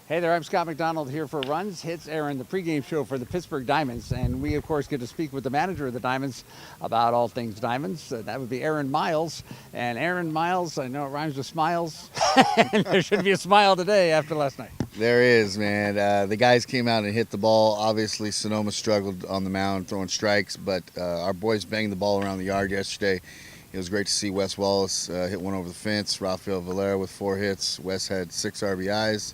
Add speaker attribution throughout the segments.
Speaker 1: Hey there, I'm Scott McDonald here for Runs, Hits, Aaron, the pregame show for the Pittsburgh Diamonds. And we, of course, get to speak with the manager of the Diamonds about all things Diamonds. That would be Aaron Miles. And Aaron Miles, I know it rhymes with smiles. And there should be a smile today after last night.
Speaker 2: There is, man. The guys came out and hit the ball. Obviously, Sonoma struggled on the mound throwing strikes, but our boys banged the ball around the yard yesterday. It was great to see Wes Wallace hit one over the fence. Rafael Valera with 4 hits. Wes had 6 RBIs.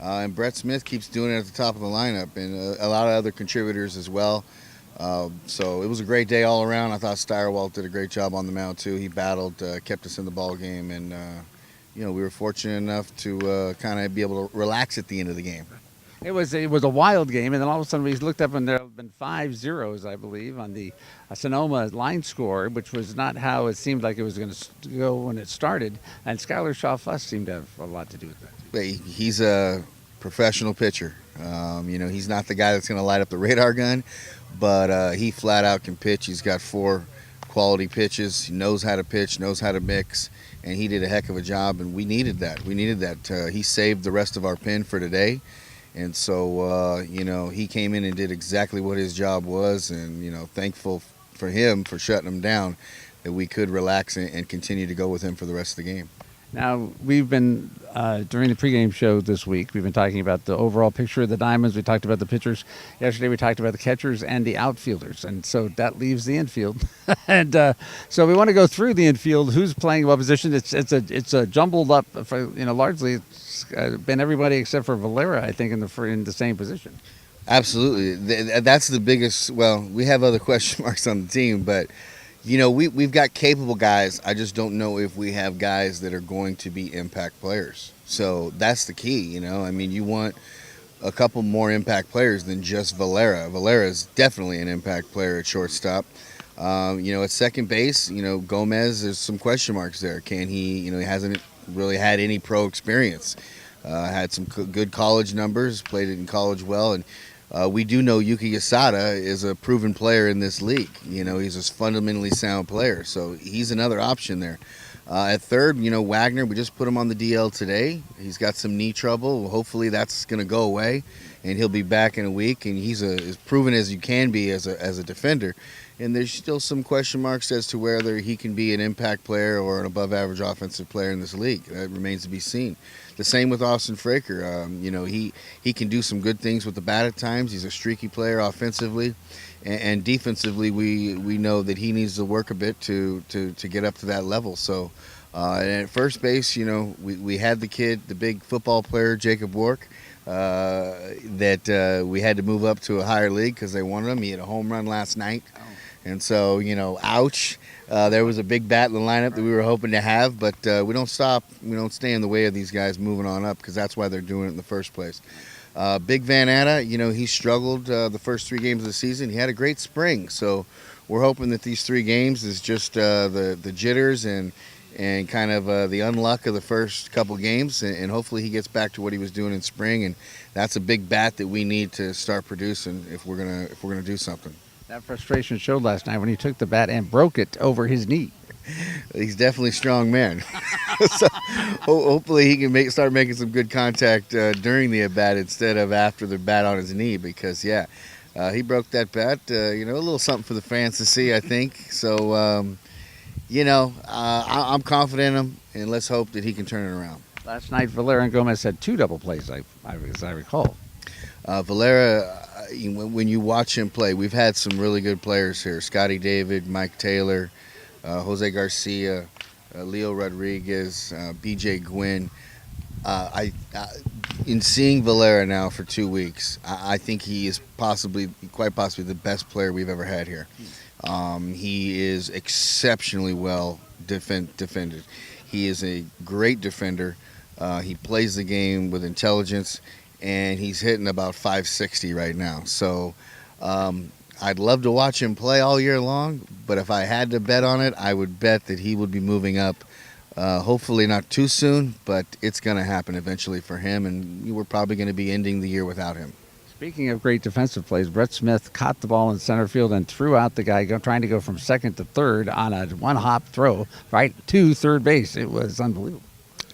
Speaker 2: And Brett Smith keeps doing it at the top of the lineup, and a lot of other contributors as well. So it was a great day all around. I thought Steyerwalt did a great job on the mound too. He battled, kept us in the ball game, and we were fortunate enough to kind of be able to relax at the end of the game.
Speaker 1: It was a wild game, and then all of a sudden we looked up and there have been 5 zeros, I believe, on the Sonoma line score, which was not how it seemed like it was going to go when it started. And Skylar Shaw-Fuss seemed to have a lot to do with that.
Speaker 2: He's a professional pitcher. He's not the guy that's going to light up the radar gun, but he flat out can pitch. He's got 4 quality pitches. He knows how to pitch, knows how to mix, and he did a heck of a job, and we needed that. He saved the rest of our pen for today. And so, he came in and did exactly what his job was, and, thankful for him for shutting him down, that we could relax and continue to go with him for the rest of the game.
Speaker 1: Now, we've been, during the pregame show this week, we've been talking about the overall picture of the Diamonds. We talked about the pitchers. Yesterday we talked about the catchers and the outfielders, and so that leaves the infield. And so we want to go through the infield, who's playing what position. It's a jumbled up, largely it's been everybody except for Valera, I think, in the same position.
Speaker 2: Absolutely. That's the biggest, well, we have other question marks on the team, but we've got capable guys. I just don't know if we have guys that are going to be impact players. So that's the key, you want a couple more impact players than just Valera. Valera is definitely an impact player at shortstop. At second base, Gomez, there's some question marks there. Can he, he hasn't really had any pro experience. Had some good college numbers, played it in college well, and we do know Yuki Yasada is a proven player in this league. He's a fundamentally sound player, so he's another option there. At third, Wagner, we just put him on the DL today. He's got some knee trouble. Hopefully that's going to go away, and he'll be back in a week, and he's as proven as you can be as a defender. And there's still some question marks as to whether he can be an impact player or an above-average offensive player in this league. That remains to be seen. The same with Austin Fraker. He can do some good things with the bat at times. He's a streaky player offensively, and defensively we know that he needs to work a bit to get up to that level. So, and at first base, we had the big football player Jacob Wark, that we had to move up to a higher league because they wanted him. He had a home run last night. And so, ouch. There was a big bat in the lineup that we were hoping to have, but we don't stop. We don't stay in the way of these guys moving on up because that's why they're doing it in the first place. Big Van Atta, he struggled the first 3 games of the season. He had a great spring, so we're hoping that these 3 games is just the jitters and kind of the unluck of the first couple games, and hopefully he gets back to what he was doing in spring. And that's a big bat that we need to start producing if we're gonna do something.
Speaker 1: That frustration showed last night when he took the bat and broke it over his knee.
Speaker 2: He's definitely a strong man. So hopefully he can start making some good contact during the at-bat instead of after the bat on his knee, because, he broke that bat. A little something for the fans to see, I think. So, I'm confident in him, and let's hope that he can turn it around.
Speaker 1: Last night, Valera and Gomez had 2 double plays, as I recall.
Speaker 2: Valera, when you watch him play, we've had some really good players here. Scotty David, Mike Taylor, Jose Garcia, Leo Rodriguez, BJ Gwynn. In seeing Valera now for 2 weeks, I think he is quite possibly the best player we've ever had here. He is exceptionally well defended. He is a great defender. He plays the game with intelligence, and he's hitting about 560 right now. So I'd love to watch him play all year long, but if I had to bet on it, I would bet that he would be moving up. Hopefully not too soon, but it's going to happen eventually for him, and we're probably going to be ending the year without him.
Speaker 1: Speaking of great defensive plays, Brett Smith caught the ball in center field and threw out the guy trying to go from second to third on a one-hop throw right to third base. It was unbelievable.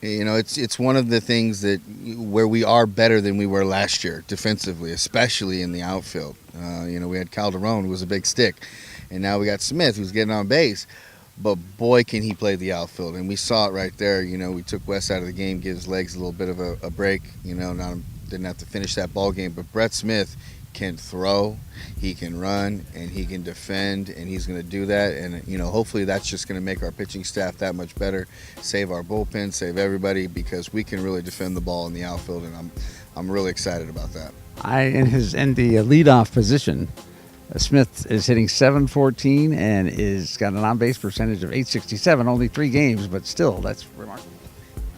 Speaker 2: It's one of the things that where we are better than we were last year defensively, especially in the outfield. We had Calderon, who was a big stick, and now we got Smith, who's getting on base. But boy, can he play the outfield, and we saw it right there. We took Wes out of the game, give his legs a little bit of a break. Didn't have to finish that ball game, but Brett Smith can throw, he can run, and he can defend, and he's going to do that. And hopefully that's just going to make our pitching staff that much better, save our bullpen, save everybody, because we can really defend the ball in the outfield, and I'm really excited about that.
Speaker 1: In the leadoff position, Smith is hitting .714 and is got an on-base percentage of .867. Only 3 games, but still, that's remarkable.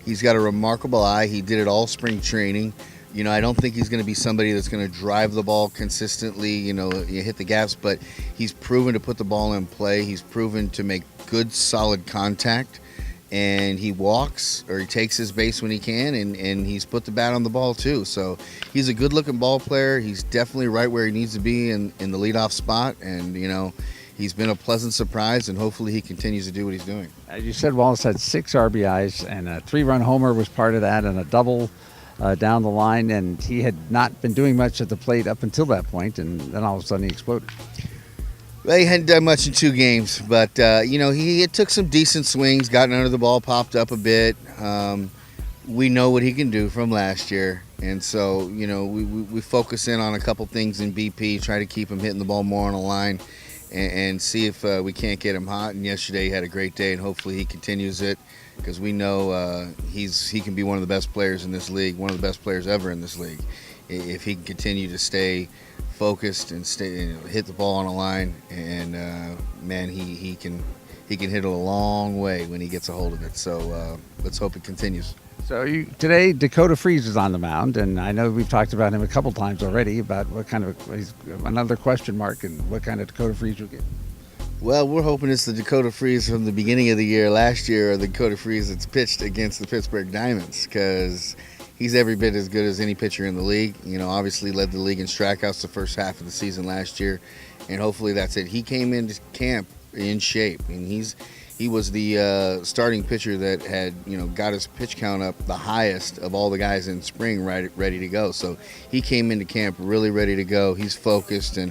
Speaker 2: He's got a remarkable eye. He did it all spring training. I don't think he's going to be somebody that's going to drive the ball consistently, you hit the gaps, but he's proven to put the ball in play. He's proven to make good, solid contact, and he walks or he takes his base when he can, and he's put the bat on the ball too. So he's a good-looking ball player. He's definitely right where he needs to be in the leadoff spot, and, he's been a pleasant surprise, and hopefully he continues to do what he's doing.
Speaker 1: As you said, Wallace had 6 RBIs, and a 3-run homer was part of that, and a double down the line, and he had not been doing much at the plate up until that point, and then all of a sudden he exploded.
Speaker 2: Well, he hadn't done much in 2 games, but he took some decent swings, gotten under the ball, popped up a bit. We know what he can do from last year, and so we focus in on a couple things in BP, try to keep him hitting the ball more on a line, and see if we can't get him hot. And yesterday he had a great day, and hopefully he continues it, because we know he can be one of the best players in this league, one of the best players ever in this league, if he can continue to stay focused and hit the ball on a line. And man, he can hit it a long way when he gets a hold of it. So let's hope it continues.
Speaker 1: So today, Dakota Freeze is on the mound, and I know we've talked about him a couple times already about what kind of he's another question mark and what kind of Dakota Freeze you'll get.
Speaker 2: Well, we're hoping it's the Dakota Freeze from the beginning of the year last year, or the Dakota Freeze that's pitched against the Pittsburg Diamonds, because he's every bit as good as any pitcher in the league. Obviously led the league in strikeouts the first half of the season last year, and hopefully that's it. He came into camp in shape, and he was the starting pitcher that had got his pitch count up the highest of all the guys in spring, ready to go. So he came into camp really ready to go. He's focused, and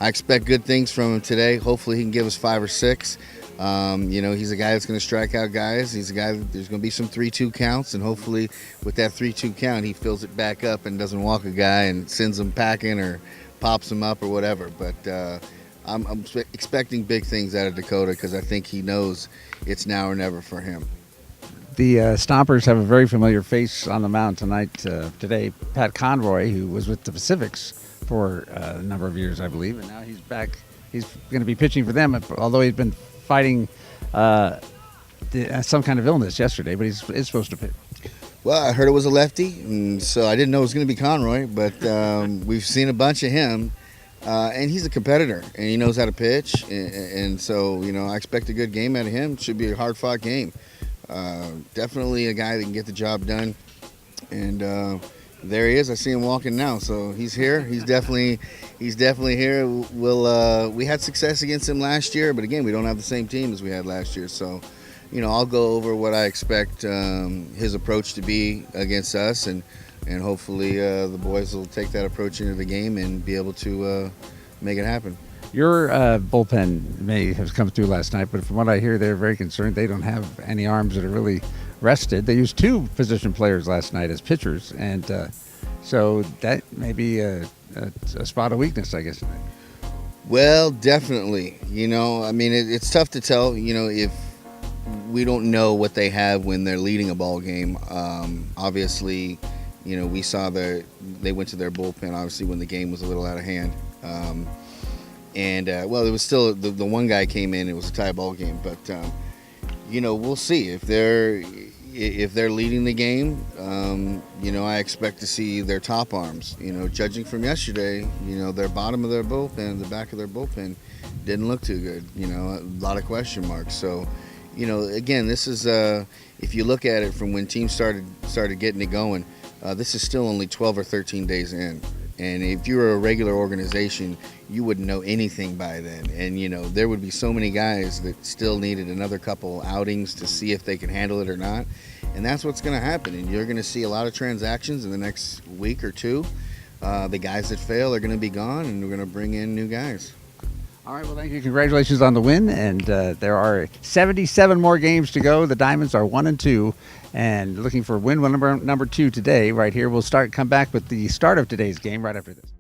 Speaker 2: I expect good things from him today. Hopefully he can give us 5 or 6. He's a guy that's going to strike out guys. He's a guy that there's going to be some 3-2 counts, and hopefully with that 3-2 count he fills it back up and doesn't walk a guy and sends him packing or pops him up or whatever. But I'm expecting big things out of Dakota, because I think he knows it's now or never for him.
Speaker 1: The Stompers have a very familiar face on the mound today. Pat Conroy, who was with the Pacifics for a number of years, I believe, and now he's back. He's going to be pitching for them, although he's been fighting some kind of illness yesterday, but he's supposed to pitch.
Speaker 2: Well, I heard it was a lefty, and so I didn't know it was going to be Conroy, but we've seen a bunch of him, and he's a competitor, and he knows how to pitch, and so, I expect a good game out of him. It should be a hard-fought game. Definitely a guy that can get the job done, and there he is. I see him walking now, so he's here. He's definitely here. We had success against him last year, but again, we don't have the same team as we had last year. So, I'll go over what I expect his approach to be against us, and hopefully the boys will take that approach into the game and be able to make it happen.
Speaker 1: Your bullpen may have come through last night, but from what I hear, they're very concerned. They don't have any arms that are really rested. They used 2 position players last night as pitchers, and so that may be a spot of weakness, I guess.
Speaker 2: Well, definitely. It's tough to tell, if we don't know what they have when they're leading a ball game. Obviously, we saw they went to their bullpen, obviously, when the game was a little out of hand. It was still the one guy came in. It was a tie ball game, but we'll see if they're leading the game. I expect to see their top arms. Judging from yesterday, their bottom of their bullpen, the back of their bullpen, didn't look too good. A lot of question marks. So, again, this is if you look at it from when teams started getting it going, this is still only 12 or 13 days in. And if you were a regular organization, you wouldn't know anything by then. And, there would be so many guys that still needed another couple outings to see if they can handle it or not. And that's what's going to happen. And you're going to see a lot of transactions in the next week or two. The guys that fail are going to be gone, and we're going to bring in new guys.
Speaker 1: All right, well, thank you. Congratulations on the win. And there are 77 more games to go. The Diamonds are 1-2, and looking for win number 2 today right here. We'll come back with the start of today's game right after this.